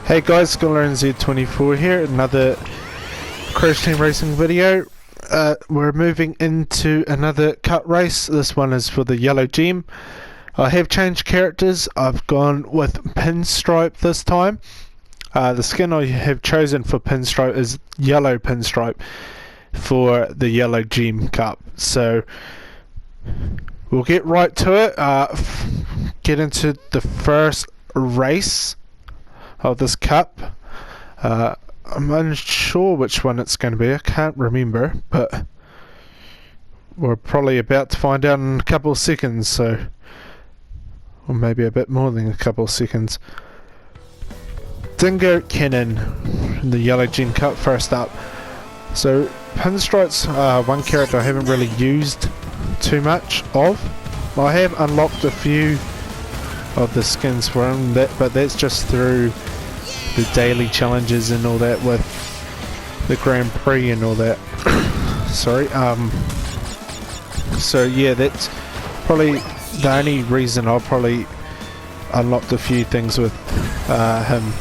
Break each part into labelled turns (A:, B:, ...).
A: Hey guys, ScholarNZ24 here, another Crash Team Racing video. We're moving into another cut race. This one is for the yellow gem. I have changed characters. I've gone with Pinstripe this time. The skin I have chosen for Pinstripe is yellow Pinstripe for the yellow gem cup. So we'll get right to it. Get into the first race of this cup. I'm unsure which one it's going to be. I can't remember, but we're probably about to find out in a couple of seconds, so, or maybe a bit more than a couple of seconds. Dingo Cannon in the yellow gem cup first up. So Pinstripe's one character I haven't really used too much of. I have unlocked a few of the skins for him, but that's just through the daily challenges and all that with the Grand Prix and all that. Sorry. So yeah, that's probably the only reason I'll probably unlocked a few things with him.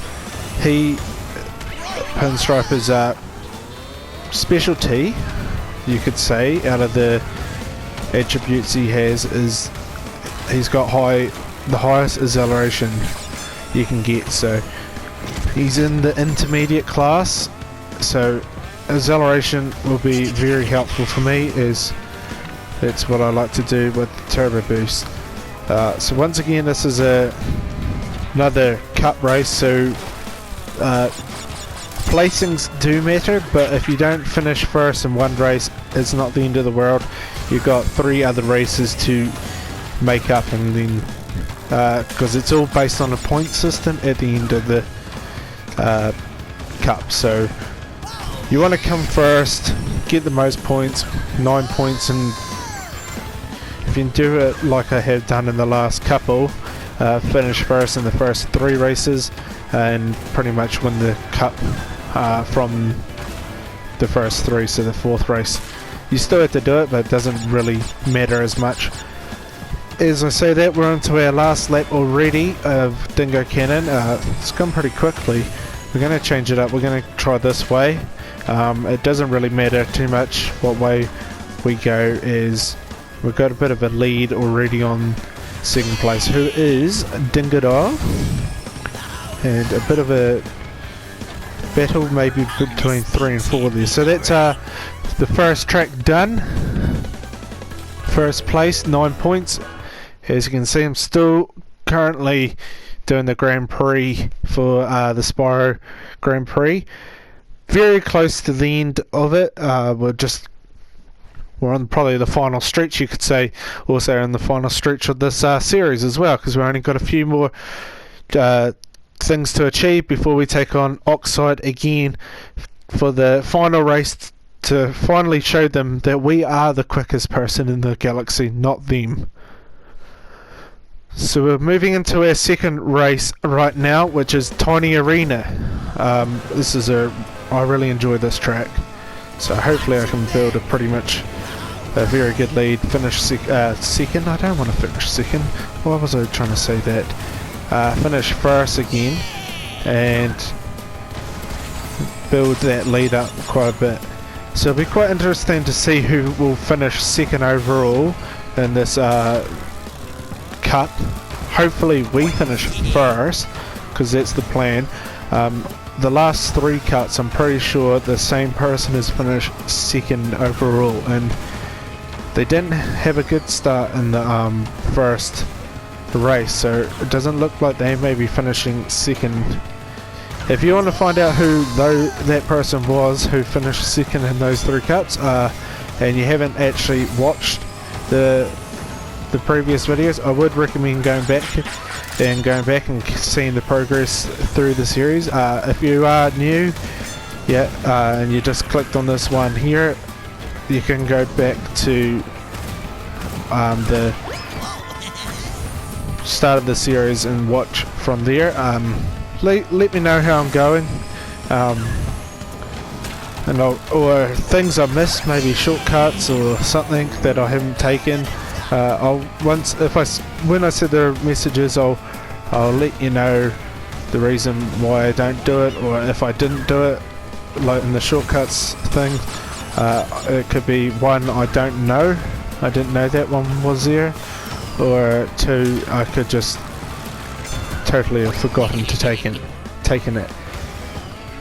A: Pinstripe is a specialty, you could say, out of the attributes he has, is he's got the highest acceleration you can get. So he's in the intermediate class, so acceleration will be very helpful for me, as that's what I like to do with turbo boost. So once again, this is another cup race, so placings do matter, but if you don't finish first in one race, it's not the end of the world. You've got 3 other races to make up, and then because it's all based on a point system at the end of the cup. So you want to come first, get the most points, 9 points, and if you can do it like I have done in the last couple, finish first in the first 3 races and pretty much win the cup from the first 3, so the 4th race. You still have to do it, but it doesn't really matter as much. As I say that, we're on to our last lap already of Dingo Cannon. It's gone pretty quickly. We're going to change it up. We're going to try this way. It doesn't really matter too much what way we go, as we've got a bit of a lead already on second place, who is Dingodile, and a bit of a battle maybe between 3 and 4 there. So that's the first track done. First place, 9 points. As you can see, I'm still currently doing the Grand Prix for the Spyro Grand Prix. Very close to the end of it. We're on probably the final stretch, you could say. Also on the final stretch of this series as well, because we've only got a few more things to achieve before we take on Oxide again for the final race, to finally show them that we are the quickest person in the galaxy, not them. So we're moving into our second race right now, which is Tiny Arena. I really enjoy this track, so hopefully I can build a pretty much a very good lead. Finish second. I don't want to finish second. Why was I trying to say that? Finish first again and build that lead up quite a bit. So it'll be quite interesting to see who will finish second overall in this cup. Hopefully we finish first, because that's the plan. The last 3 cuts, I'm pretty sure the same person has finished second overall, and they didn't have a good start in the first race, so it doesn't look like they may be finishing second. If you want to find out who that person was who finished second in those 3 cups, and you haven't actually watched the previous videos, I would recommend going back and seeing the progress through the series. If you are new, and you just clicked on this one here, you can go back to the start of the series and watch from there. Let me know how I'm going, or things I missed, maybe shortcuts or something that I haven't taken. When I see the messages, I'll let you know the reason why I don't do it, or if I didn't do it, like in the shortcuts thing. It could be one, I don't know, I didn't know that one was there, or two, I could just totally have forgotten to taken it.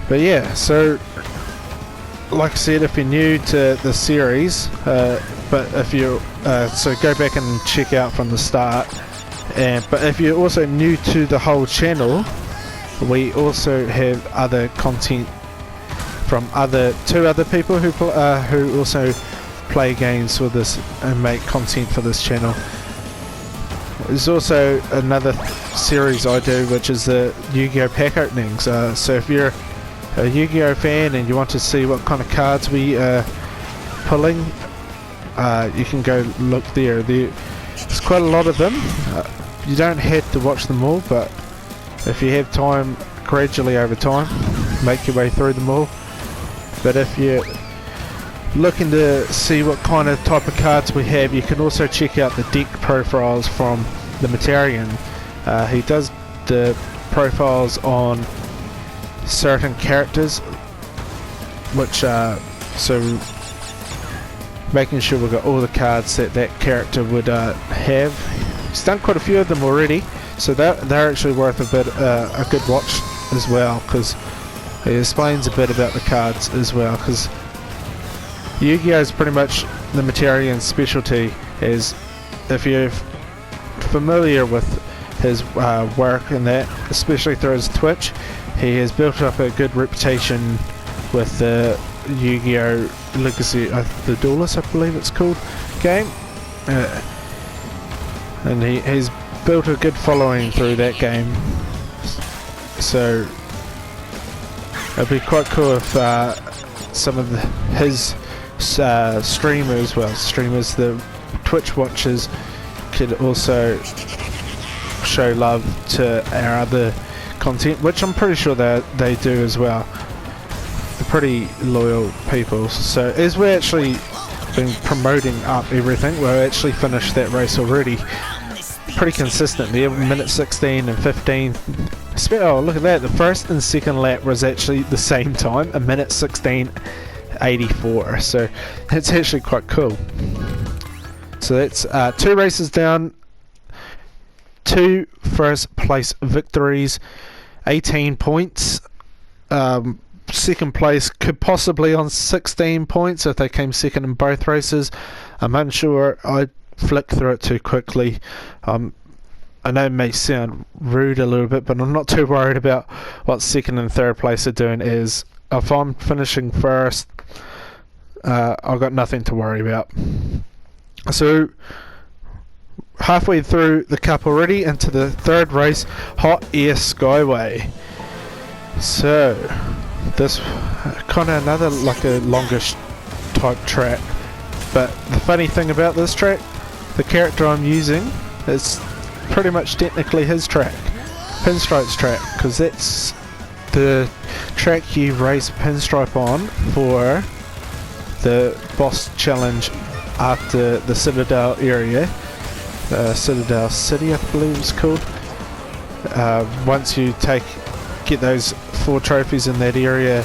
A: But yeah, so like I said, if you're new to the series, but if you so go back and check out from the start. But if you're also new to the whole channel, we also have other content from two other people who also play games with us and make content for this channel. There's also another series I do, which is the Yu-Gi-Oh pack openings. So if you're a Yu-Gi-Oh fan and you want to see what kind of cards we are pulling, you can go look there. There's quite a lot of them. You don't have to watch them all, but if you have time, gradually over time, make your way through them all. But if you're looking to see what kind of type of cards we have, you can also check out the deck profiles from the Materian. He does the profiles on certain characters, which so making sure we've got all the cards that character would have. He's done quite a few of them already, so they're actually worth a good watch as well, because he explains a bit about the cards as well, because Yu-Gi-Oh is pretty much the Materian specialty. Is if you're familiar with his work and that, especially through his Twitch, he has built up a good reputation with the Yu-Gi-Oh Legacy, the Duelist I believe it's called, game, and he's built a good following through that game. So it'd be quite cool if some of his streamers, the Twitch watchers, could also show love to our other content, which I'm pretty sure they do as well. They're pretty loyal people. So as we're actually been promoting up everything, we've actually finished that race already pretty consistently, minute 16 and 15. Oh, look at that, the first and second lap was actually the same time, a minute 16:84, so that's actually quite cool. So that's 2 races down, 2 first place victories, 18 points. Second place could possibly on 16 points if they came second in both races. I'm unsure, I flicked through it too quickly. I know it may sound rude a little bit, but I'm not too worried about what second and third place are doing. Is if I'm finishing first, I've got nothing to worry about. So halfway through the cup already, into the third race, Hot Air Skyway. So this kind of another like a longish type track, but the funny thing about this track, the character I'm using is pretty much technically his track, Pinstripe's track, because that's the track you race Pinstripe on for the boss challenge after the Citadel area, Citadel City I believe it's called. Once you get those 4 trophies in that area,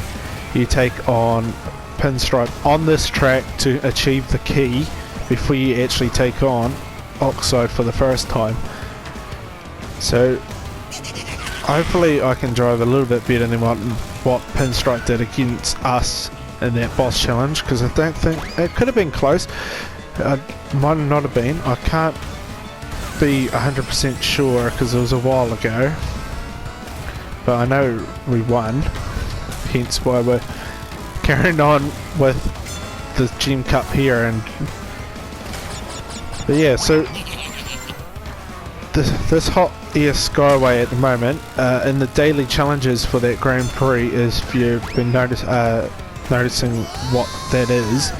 A: you take on Pinstripe on this track to achieve the key before you actually take on Oxide for the first time. So hopefully I can drive a little bit better than what Pinstripe did against us in that boss challenge, because I don't think it could have been close. Might not have been. I can't be 100% sure because it was a while ago, but I know we won, hence why we're carrying on with the Gem Cup here. But yeah, so this Hot Air Skyway at the moment, in the daily challenges for that Grand Prix, is if you've been noticing what that is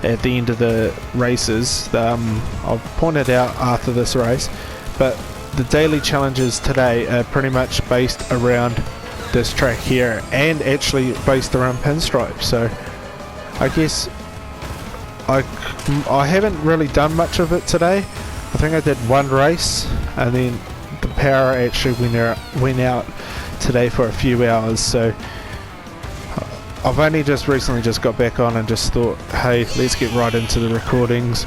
A: at the end of the races, I'll point it out after this race, but the daily challenges today are pretty much based around this track here, and actually based around Pinstripe. So I guess I haven't really done much of it today. I think I did one race, and then the power actually went out today for a few hours, so I've only just recently just got back on and just thought, hey, let's get right into the recordings.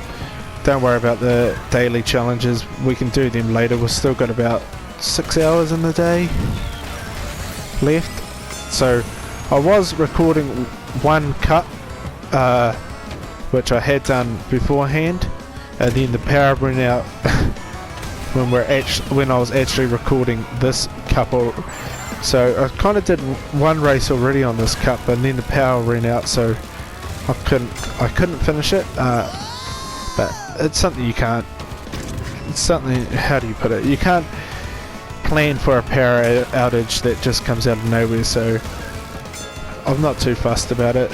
A: Don't worry about the daily challenges, we can do them later. We've still got about 6 hours in the day left. So I was recording one cut, which I had done beforehand, and then the power went out when I was actually recording this couple. So I kind of did one race already on this cup, and then the power ran out, so I couldn't finish it. But it's something you can't. It's something. How do you put it? You can't plan for a power outage that just comes out of nowhere. So I'm not too fussed about it.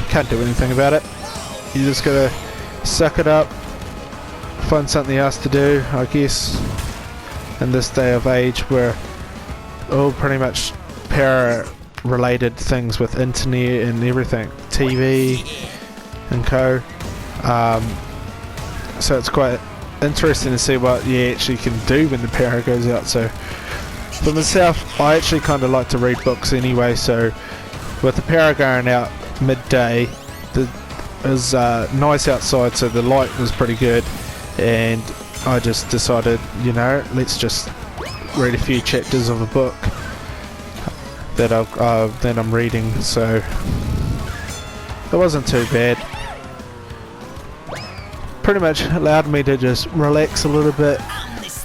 A: Can't do anything about it. You just gotta suck it up, find something else to do, I guess. In this day of age where all pretty much power related things with internet and everything, TV and co. So it's quite interesting to see what you actually can do when the power goes out. So for myself, I actually kind of like to read books anyway, so with the power going out midday, it was nice outside, so the light was pretty good, and I just decided, you know, let's just read a few chapters of a book that I'm reading. So it wasn't too bad. Pretty much allowed me to just relax a little bit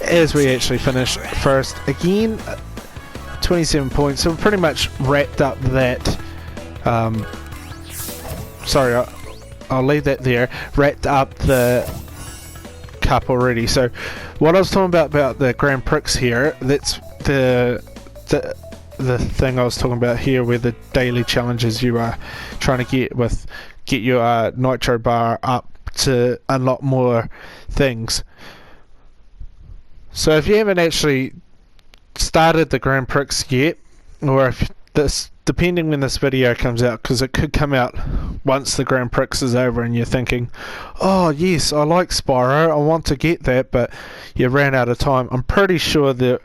A: as we actually finished first again. 27 points, so we pretty much wrapped up that sorry, I'll leave that there. Wrapped up the cup already. So what I was talking about the Grand Prix here, that's the thing I was talking about here, where the daily challenges you are trying to get your Nitro bar up to unlock more things. So if you haven't actually started the Grand Prix yet, or if this, depending when this video comes out, because it could come out once the Grand Prix is over and you're thinking, oh yes, I like Spyro, I want to get that, but you ran out of time. I'm pretty sure that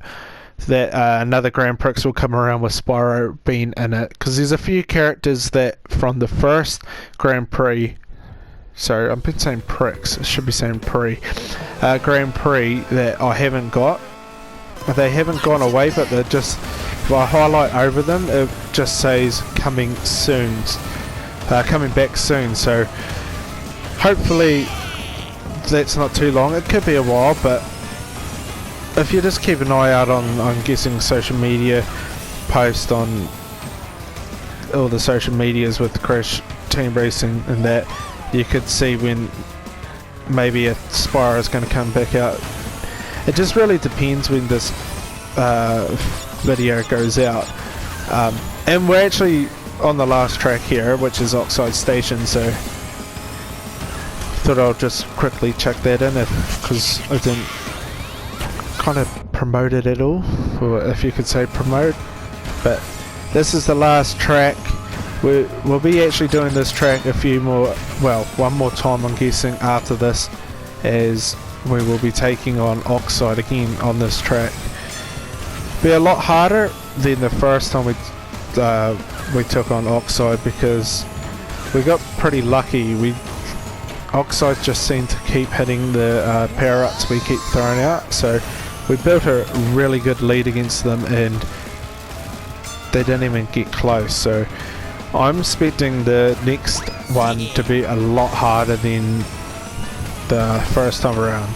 A: another Grand Prix will come around with Spyro being in it, because there's a few characters that from the first Grand Prix, sorry, I've been saying Prix, I should be saying Grand Prix that I haven't got. They haven't gone away, but they're just, if I highlight over them, it just says coming soon, coming back soon. So hopefully that's not too long. It could be a while, but if you just keep an eye out on, I'm guessing, social media post on all the social medias with Crash Team Racing and that, you could see when maybe a Spyro is going to come back out. It just really depends when this video goes out. And we're actually on the last track here, which is Oxide Station, so thought I'll just quickly check that in, because I didn't kind of promote it at all, or if you could say promote. But this is the last track. We'll be actually doing this track a few more, well, one more time I'm guessing after this, as we will be taking on Oxide again on this track. Be a lot harder than the first time we took on Oxide, because we got pretty lucky. Oxide just seemed to keep hitting the power-ups we keep throwing out, so we built a really good lead against them and they didn't even get close. So I'm expecting the next one to be a lot harder than the first time around.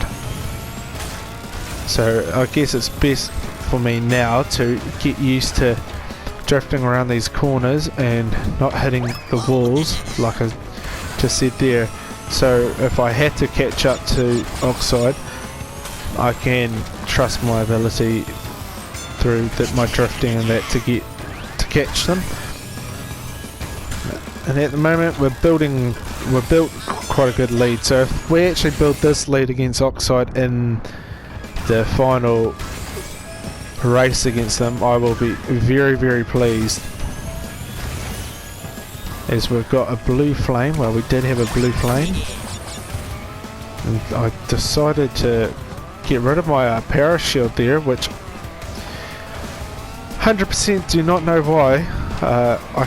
A: So I guess it's best for me now to get used to drifting around these corners and not hitting the walls like I just said there. So if I had to catch up to Oxide, I can trust my ability through my drifting and that to catch them. And at the moment we've built quite a good lead, so if we actually build this lead against Oxide in the final race against them, I will be very, very pleased, as we've got a blue flame. Well, we did have a blue flame, and I decided to get rid of my power shield there, which 100% do not know why. I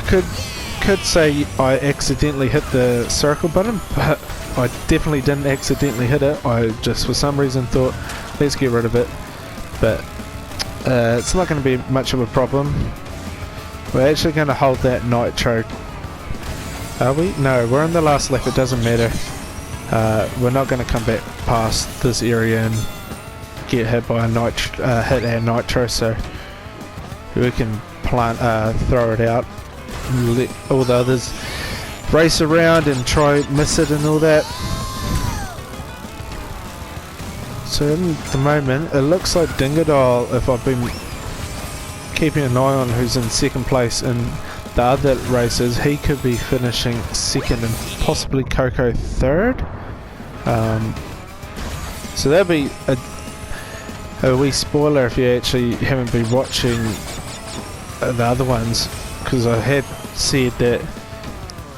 A: could say I accidentally hit the circle button, but I definitely didn't accidentally hit it. I just for some reason thought, let's get rid of it. But it's not going to be much of a problem. We're actually going to hold that Nitro. Are we? No, we're in the last lap, it doesn't matter. We're not going to come back past this area and get hit by a hit our Nitro, so we can throw it out and let all the others race around and try miss it and all that. So in the moment it looks like Dingodile, if I've been keeping an eye on who's in second place in the other races, he could be finishing second and possibly Coco third. So that'll be a wee spoiler if you actually haven't been watching the other ones, because I had said that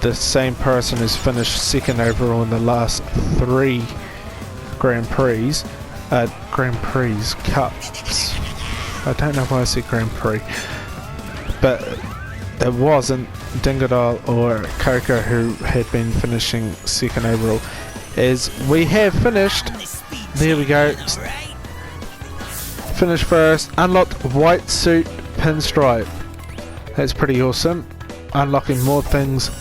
A: the same person who's finished second overall in the last 3 Grand Prix Cups. I don't know why I said Grand Prix, but it wasn't Dingodile or Coco who had been finishing second overall. As we have finished, there we go, finished first, unlocked white suit pinstripe. That's pretty awesome. Unlocking more things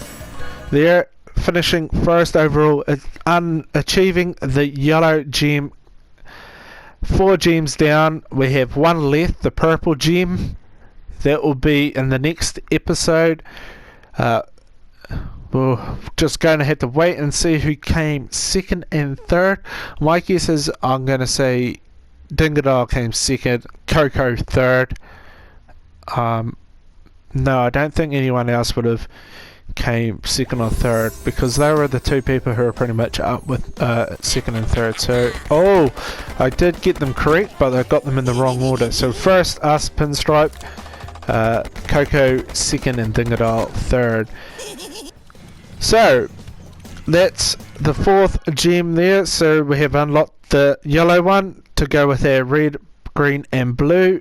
A: there. Finishing first overall, achieving the yellow gem. 4 gems down. We have 1 left, the purple gem. That will be in the next episode. We're just going to have to wait and see who came second and third. My guess is I'm going to say Dingodile came second, Coco third. No, I don't think anyone else would have came second or third, because they were the 2 people who are pretty much up with second and third. So, I did get them correct, but I got them in the wrong order. So first us, Pinstripe, Coco second, and Dingodile third. So that's the 4th gem there. So we have unlocked the yellow one to go with our red, green and blue.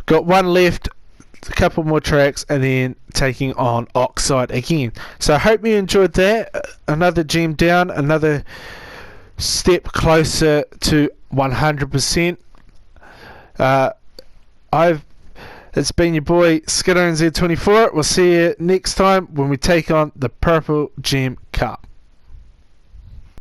A: Got 1 left, a couple more tracks, and then taking on Oxide again. So I hope you enjoyed that. Another gem down, another step closer to 100%. It's been your boy Skiddo Z24. We'll see you next time when we take on the Purple Gem Cup.